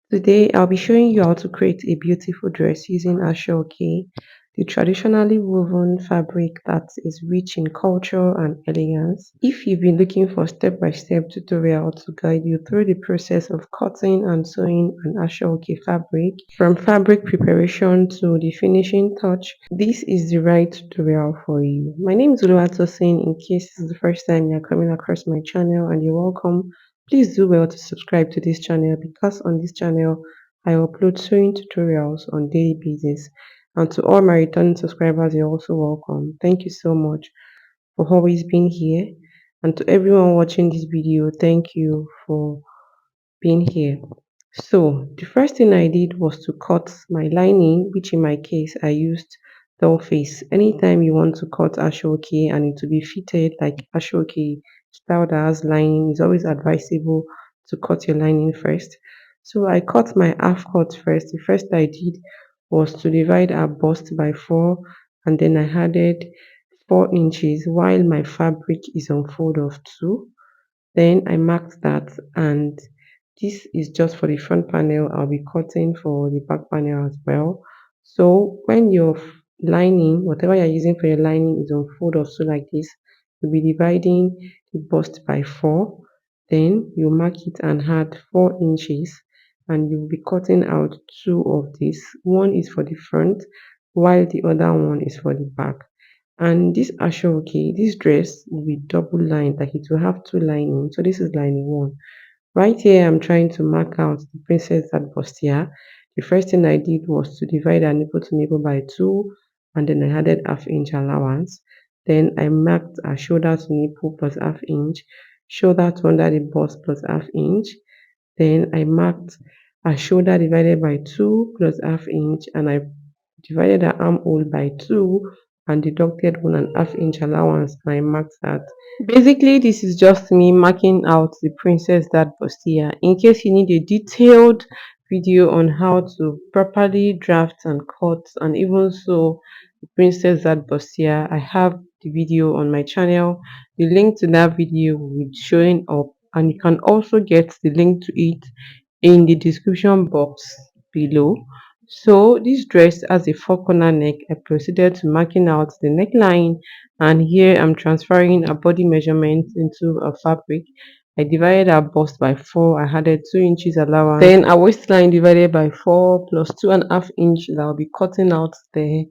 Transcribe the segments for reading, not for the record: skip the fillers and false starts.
Today, I'll be showing you how to create a beautiful dress using Ashoke, the traditionally woven fabric that is rich in culture and elegance. If you've been looking for step-by-step tutorial to guide you through the process of cutting and sewing an Ashoke fabric, from fabric preparation to the finishing touch, this is the right tutorial for you. My name is Oluwatosin. In case this is the first time you're coming across my channel, and you're welcome. Please do well to subscribe to this channel because on this channel I upload sewing tutorials on daily basis. And to all my returning subscribers, you're also welcome. Thank you so much for always being here. And to everyone watching this video, thank you for being here. So the first thing I did was to cut my lining, which in my case I used doll face. Anytime you want to cut Ashoke and it to be fitted like Ashoke style that has lining, it's always advisable to cut your lining first. So I cut my half cut first. The first I did was to divide our bust by 4, and then I added 4 inches while my fabric is on fold of 2. Then I marked that, and this is just for the front panel. I'll be cutting for the back panel as well. So when your lining, whatever you're using for your lining, is on fold of 2 like this, you'll be dividing the bust by 4. Then you mark it and add 4 inches, and you'll be cutting out 2 of these. One is for the front while the other one is for the back. And this Ashoke, this dress will be double lined, like it will have 2 lining. So this is lining 1. Right here, I'm trying to mark out the princess that bustier. The first thing I did was to divide our nipple to nipple by 2, and then I added half-inch allowance. Then I marked our shoulder to nipple plus half-inch, shoulder to under the bust plus half-inch. Then I marked a shoulder divided by 2 plus half-inch, and I divided the armhole by 2 and deducted 1.5 inch allowance, and I marked that. Basically, this is just me marking out the princess that bustier. In case you need a detailed video on how to properly draft and cut and even sew the princess that bustier, I have the video on my channel. The link to that video will be showing up, and you can also get the link to it in the description box below. So this dress has a 4 corner neck. I proceeded to marking out the neckline, and here I'm transferring a body measurement into a fabric. I divided our bust by 4. I added 2 inches allowance. Then a waistline divided by 4 plus 2.5 inches that I'll be cutting out there.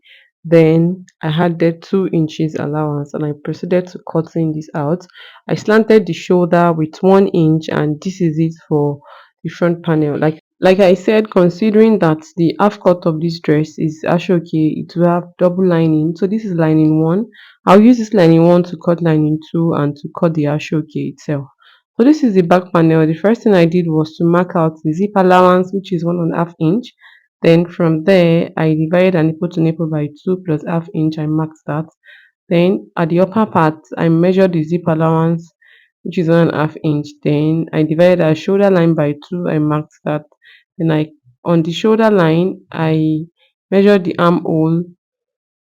Then I added 2 inches allowance, and I proceeded to cutting this out. I slanted the shoulder with 1 inch, and this is it for the front panel. Like I said, considering that the half cut of this dress is Ashoke, it will have double lining. So this is lining 1. I'll use this lining 1 to cut lining 2 and to cut the Ashoke itself. So this is the back panel. The first thing I did was to mark out the zip allowance, which is 1.5 inch. Then from there, I divided a nipple to nipple by 2 plus half-inch. I marked that. Then at the upper part, I measured the zip allowance, which is 1.5 inch. Then I divided a shoulder line by 2. I marked that. Then on the shoulder line, I measured the armhole,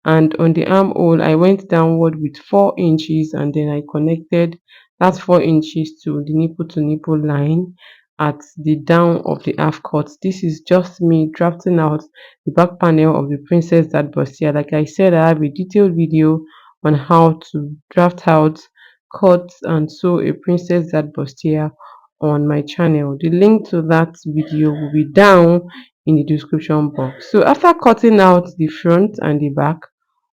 and on the armhole I went downward with 4 inches, and then I connected that 4 inches to nipple line at the down of the half cut. This is just me drafting out the back panel of the princess that bustier. Like I said, I have a detailed video on how to draft out, cut and sew a princess that bustier on my channel. The link to that video will be down in the description box. So after cutting out the front and the back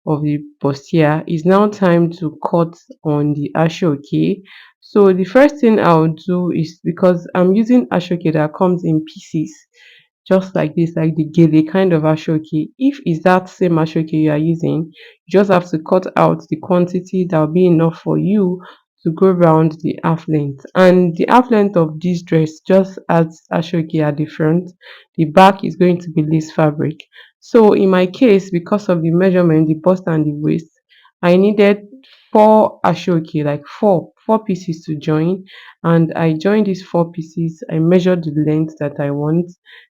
of the bustier, it's now time to cut on the Ashoke. So the first thing I'll do is, because I'm using Ashoke that comes in pieces just like this, like the gele kind of Ashoke. If it's that same Ashoke you are using, you just have to cut out the quantity that will be enough for you to go around the half length. And the half length of this dress, just as Ashoke at the front, the back is going to be lace fabric. So in my case, because of the measurement, the bust and the waist, I needed 4 Ashoke, like four pieces to join. And I joined these 4 pieces. I measured the length that I want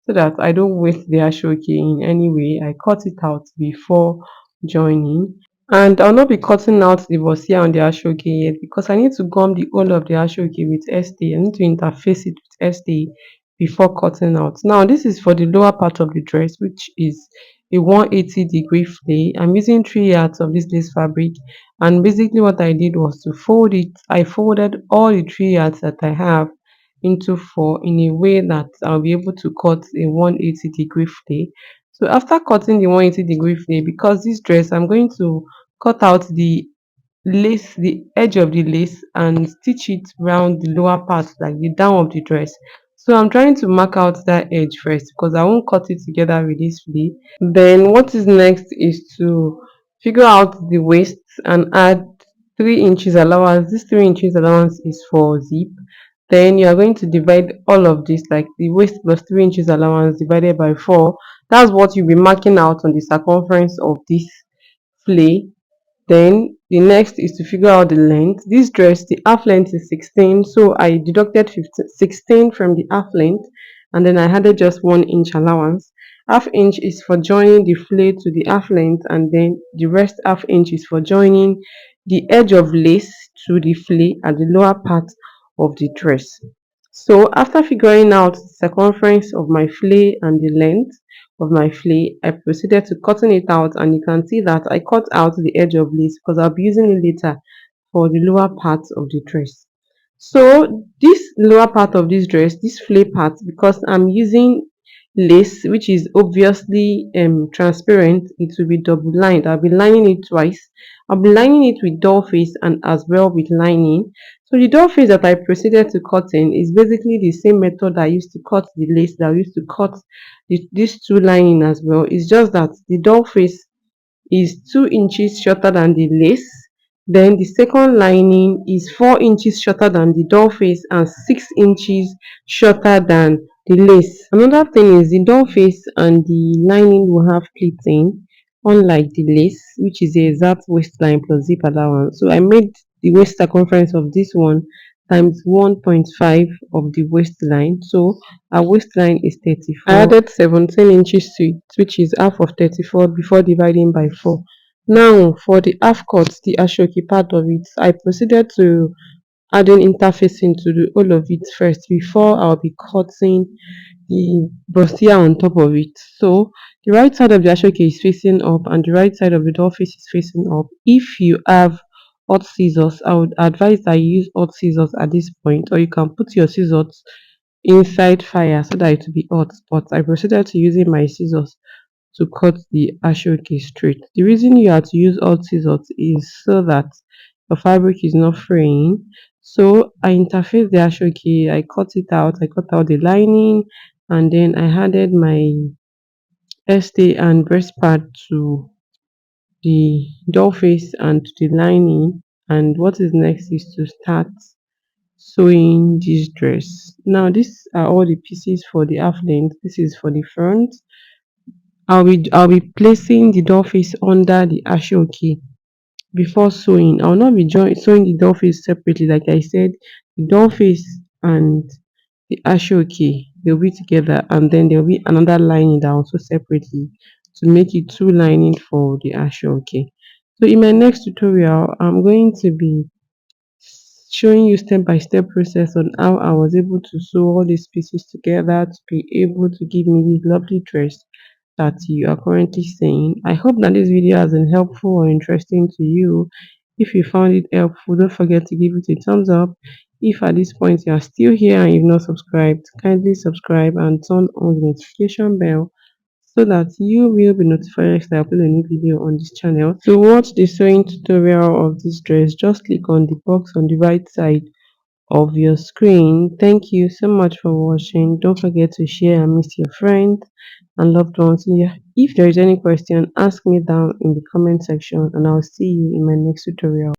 so that I don't waste the Ashoke in any way. I cut it out before joining. And I'll not be cutting out the bustier on the Ashoke yet because I need to gum the whole of the Ashoke with ST. I need to interface it with ST before cutting out. Now this is for the lower part of the dress, which is a 180-degree flay. I'm using 3 yards of this lace fabric, and basically what I did was to fold it. I folded all the 3 yards that I have into four in a way that I'll be able to cut a 180-degree flay. So after cutting the 180-degree flay, because this dress I'm going to cut out the edge of the lace and stitch it round the lower part, like the down of the dress. So I'm trying to mark out that edge first because I won't cut it together with this flea. Then what is next is to figure out the waist and add 3 inches allowance. This 3 inches allowance is for zip. Then you are going to divide all of this, like the waist plus 3 inches allowance divided by 4. That's what you'll be marking out on the circumference of this flay. Then the next is to figure out the length. This dress, the half length is 16, so I deducted 15, 16 from the half length, and then I added just 1 inch allowance. Half inch is for joining the flay to the half length, and then the rest half inch is for joining the edge of lace to the flay at the lower part of the dress. So after figuring out the circumference of my flay and the length of my flay, I proceeded to cutting it out, and you can see that I cut out the edge of lace because I'll be using it later for the lower part of the dress. So this lower part of this dress, this flay part, because I'm using lace which is obviously transparent, it will be double lined. I'll be lining it twice. I'll be lining it with doll face and as well with lining. So the doll face that I proceeded to cut in is basically the same method I used to cut the lace, that I used to cut these two lining as well. It's just that the doll face is 2 inches shorter than the lace. Then the second lining is 4 inches shorter than the doll face and 6 inches shorter than the lace. Another thing is the doll face and the lining will have pleating, unlike the lace, which is the exact waistline plus zip allowance. So I made the waist circumference of this one times 1.5 of the waistline. So our waistline is 34. I added 17 inches to it, which is half of 34 before dividing by 4. Now for the half cut, the Ashoke part of it, I proceeded to adding interfacing to the whole of it first before I'll be cutting the bustier on top of it. So the right side of the Ashoke is facing up and the right side of the doll face is facing up. If you have hot scissors, I would advise that you use hot scissors at this point, or you can put your scissors inside fire so that it will be hot. But I proceeded to using my scissors to cut the Ashoke straight. The reason you have to use hot scissors is so that your fabric is not fraying. So I interfaced the Ashoke, I cut it out, I cut out the lining, and then I added my stay and breast pad to the doll face and to the lining. And what is next is to start sewing this dress. Now these are all the pieces for the half length. This is for the front. I'll be placing the doll face under the Ashoke before sewing. I'll not be sewing the doll face separately. Like I said, the doll face and the Ashoke, they'll be together, and then there'll be another lining that also separately to make it two lining for the Ashoke. So in my next tutorial, I'm going to be showing you step by step process on how I was able to sew all these pieces together to be able to give me this lovely dress that you are currently seeing. I hope that this video has been helpful or interesting to you. If you found it helpful, don't forget to give it a thumbs up. If at this point you are still here and you've not subscribed, kindly subscribe and turn on the notification bell so that you will be notified next time I upload a new video on this channel. To watch the sewing tutorial of this dress, just click on the box on the right side of your screen. Thank you so much for watching. Don't forget to share and miss your friends and loved ones. Yeah, if there is any question, ask me down in the comment section and I'll see you in my next tutorial.